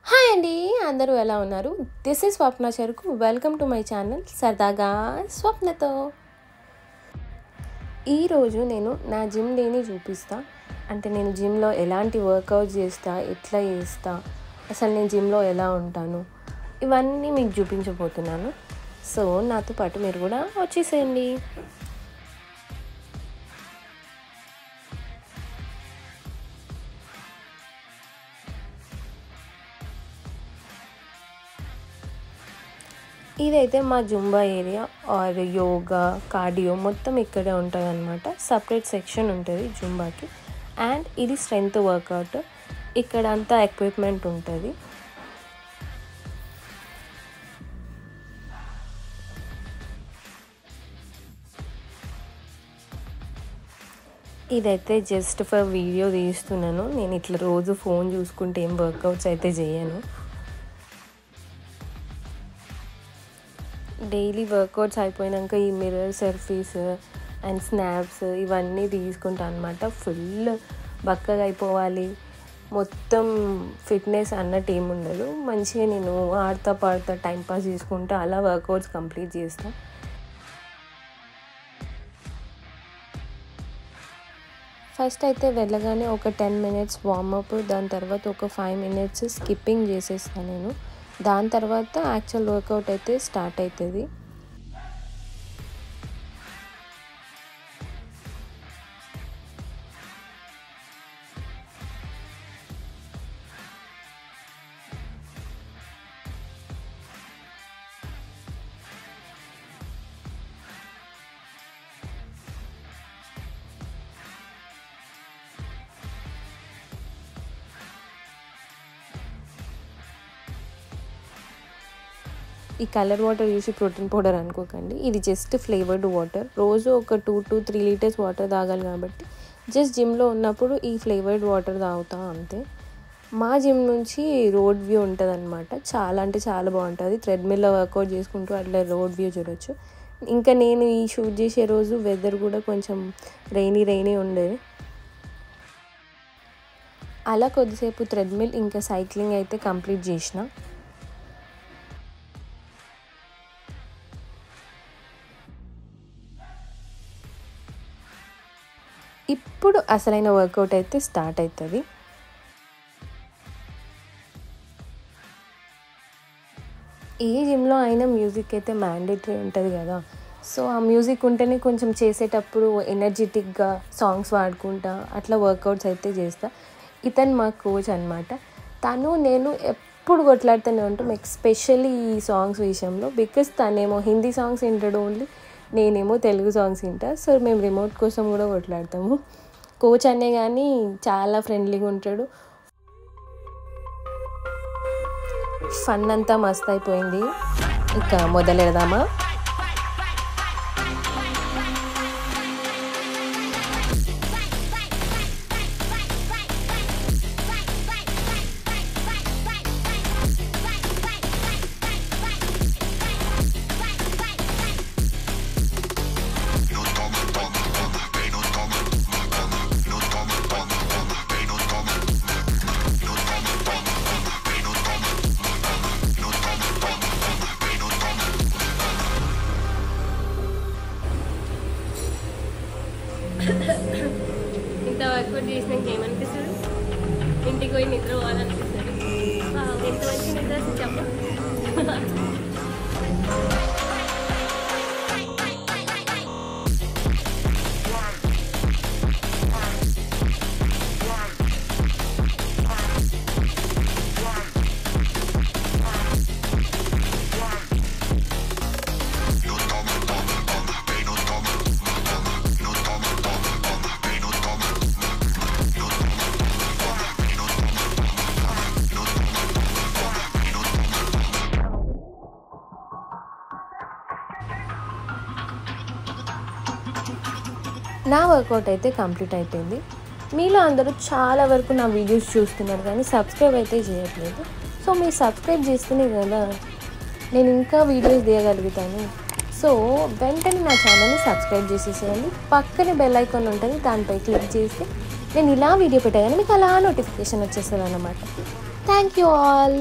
Hi అండి, అందరూ ఎలా ఉన్నారు? దిస్ ఈజ్ స్వప్న చెరుకు. వెల్కమ్ టు మై ఛానల్ సరదాగా స్వప్నతో. ఈరోజు నేను నా జిమ్ డేని చూపిస్తా. అంటే నేను జిమ్లో ఎలాంటి వర్కౌట్ చేస్తా, ఎట్లా చేస్తా, అసలు నేను జిమ్లో ఎలా ఉంటాను, ఇవన్నీ మీకు చూపించబోతున్నాను. సో నాతో పాటు మీరు కూడా వచ్చేసేయండి. ఇదైతే మా Zumba area or yoga, cardio మొత్తం ఇక్కడే ఉంటుంది అనమాట. సపరేట్ సెక్షన్ ఉంటుంది జుంబాకి. అండ్ ఇది స్ట్రెంగ్త్ వర్కౌట్. ఇక్కడ అంతా ఎక్విప్మెంట్ ఉంటుంది. ఇదైతే జస్ట్ ఫర్ వీడియో తీస్తున్నాను. నేను ఇట్లా రోజు ఫోన్ చూసుకుంటే ఏం వర్కౌట్స్ అయితే చేయను. డైలీ వర్కౌట్స్ అయిపోయాక ఈ మిర్రర్ సెల్ఫీస్ అండ్ స్నాప్స్ ఇవన్నీ తీసుకుంటాను అనమాట. ఫుల్ బక్కగా అయిపోవాలి, మొత్తం ఫిట్నెస్ అన్నట్టు ఏముండదు. మంచిగా నేను ఆడతా పాడుతా టైంపాస్ చేసుకుంటా అలా వర్కౌట్స్ కంప్లీట్ చేస్తాను. ఫస్ట్ అయితే వెళ్ళగానే ఒక 10 minutes వార్మప్, దాని తర్వాత ఒక 5 minutes స్కిప్పింగ్ చేసేస్తాను నేను. దాని తర్వాత యాక్చువల్ వర్కౌట్ అయితే స్టార్ట్ అవుతుంది. ఈ కలర్ వాటర్ చూసి ప్రోటీన్ పౌడర్ అనుకోకండి, ఇది జస్ట్ ఫ్లేవర్డ్ వాటర్. రోజు ఒక 2 to 3 liters వాటర్ తాగాలి కాబట్టి జస్ట్ జిమ్లో ఉన్నప్పుడు ఈ ఫ్లేవర్డ్ వాటర్ తాగుతాం అంతే. మా జిమ్ నుంచి రోడ్ వ్యూ ఉంటుంది అనమాట. చాలా అంటే చాలా బాగుంటుంది. థ్రెడ్మిల్లో వర్కౌట్ చేసుకుంటూ అట్లా రోడ్ వ్యూ చూడొచ్చు. ఇంకా నేను ఈ షూట్ చేసే రోజు వెదర్ కూడా కొంచెం రైనీ ఉండేది. అలా కొద్దిసేపు థ్రెడ్మిల్ ఇంకా సైక్లింగ్ అయితే కంప్లీట్ చేసిన. ఇప్పుడు అసలైన వర్కౌట్ అయితే స్టార్ట్ అవుతుంది. ఏ జిమ్లో అయినా మ్యూజిక్ అయితే మ్యాండేటరీ ఉంటుంది కదా. సో ఆ మ్యూజిక్ ఉంటేనే కొంచెం చేసేటప్పుడు ఎనర్జెటిక్గా సాంగ్స్ పాడుకుంటా అట్లా వర్కౌట్స్ అయితే చేస్తా. ఇతను మా కోచ్ అనమాట. తను నేను ఎప్పుడు కొట్లాడుతూనే ఉంటాం, ఎస్పెషల్లీ ఈ సాంగ్స్ విషయంలో. బికాస్ తనేమో హిందీ సాంగ్స్ వింటాడు ఓన్లీ, నేనేమో తెలుగు సాంగ్స్ వింటా. సో మేము రిమోట్ కోసం కూడా కొట్లాడతాము. కోచ్ అనే కానీ చాలా ఫ్రెండ్లీగా ఉంటాడు. ఫన్ అంతా మస్త్ అయిపోయింది. ఇక మొదలెడదామా? ఇంత వర్కౌట్ చేసినాక ఏమనిపిస్తుంది? ఇంటికి పోయి నిద్ర పోవాలనిపిస్తుంది. ఎంత మంచి నిద్ర చెప్ప. నా వర్కౌట్ అయితే కంప్లీట్ అయిపోయింది. మీలో అందరూ చాలా వరకు నా వీడియోస్ చూస్తున్నారు కానీ సబ్స్క్రైబ్ అయితే చేయట్లేదు. సో మీరు సబ్స్క్రైబ్ చేస్తేనే కదా నేను ఇంకా వీడియోస్ తీయగలుగుతాను. సో వెంటనే నా ఛానల్ని సబ్స్క్రైబ్ చేసేసేయండి. పక్కనే బెల్ ఐకాన్ ఉంటుంది, దానిపై క్లిక్ చేస్తే నేను ఇలా వీడియో పెట్టగానే మీకు అలా నోటిఫికేషన్ వచ్చేస్తుంది అన్నమాట. Thank you all.